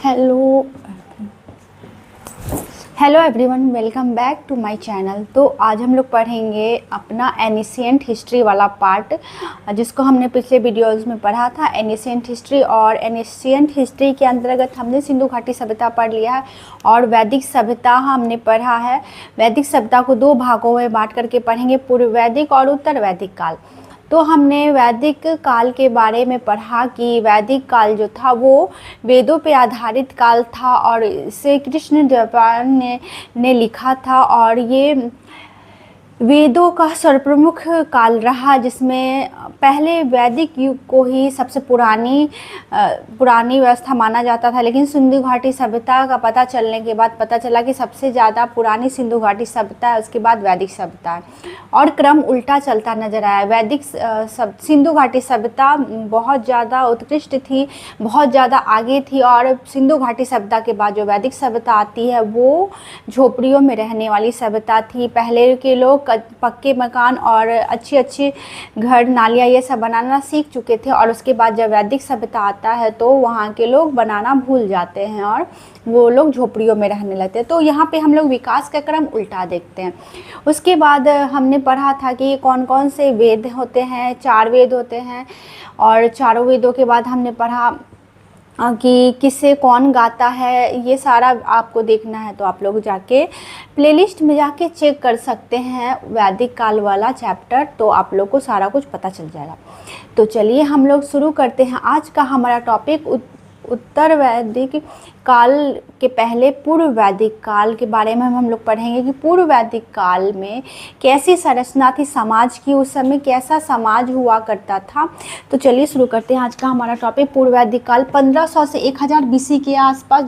Hello hello everyone, welcome back to my channel. तो आज हम लोग पढ़ेंगे अपना एनिशिएंट हिस्ट्री वाला पार्ट, जिसको हमने पिछले वीडियोस में पढ़ा था एनिशिएंट हिस्ट्री। और एनिशिएंट हिस्ट्री के अंतर्गत हमने सिंधु घाटी सभ्यता पढ़ लिया है और वैदिक सभ्यता हमने पढ़ा है। वैदिक सभ्यता को दो भागों में बांट करके पढ़ेंगे, पूर्व वैदिक और उत्तर वैदिक काल। तो हमने वैदिक काल के बारे में पढ़ा कि वैदिक काल जो था वो वेदों पे आधारित काल था और इसे कृष्ण द्वैपायन ने लिखा था। और ये वेदों का सर्वप्रमुख काल रहा, जिसमें पहले वैदिक युग को ही सबसे पुरानी व्यवस्था माना जाता था। लेकिन सिंधु घाटी सभ्यता का पता चलने के बाद पता चला कि सबसे ज़्यादा पुरानी सिंधु घाटी सभ्यता है, उसके बाद वैदिक सभ्यता है। और क्रम उल्टा चलता नजर आया। वैदिक सिंधु घाटी सभ्यता बहुत ज़्यादा उत्कृष्ट थी, बहुत ज़्यादा आगे थी। और सिंधु घाटी सभ्यता के बाद जो वैदिक सभ्यता आती है वो झोपड़ियों में रहने वाली सभ्यता थी। पहले के लोग पक्के मकान और अच्छी घर नालियाँ ये सब बनाना सीख चुके थे। और उसके बाद जब वैदिक सभ्यता आता है तो वहाँ के लोग बनाना भूल जाते हैं और वो लोग झोपड़ियों में रहने लगते हैं। तो यहाँ पे हम लोग विकास का क्रम उल्टा देखते हैं। उसके बाद हमने पढ़ा था कि कौन कौन से वेद होते हैं, 4 वेद होते हैं। और चारों वेदों के बाद हमने पढ़ा कि किसे कौन गाता है। ये सारा आपको देखना है तो आप लोग जाके प्लेलिस्ट में जाके चेक कर सकते हैं वैदिक काल वाला चैप्टर, तो आप लोग को सारा कुछ पता चल जाएगा। तो चलिए हम लोग शुरू करते हैं। आज का हमारा टॉपिक उत्तर वैदिक काल के पहले पूर्व वैदिक काल के बारे में हम लोग पढ़ेंगे कि पूर्व वैदिक काल में कैसी संरचना थी समाज की, उस समय कैसा समाज हुआ करता था। तो चलिए शुरू करते हैं। आज का हमारा टॉपिक पूर्व वैदिक काल 1500 से 1000 BC के आसपास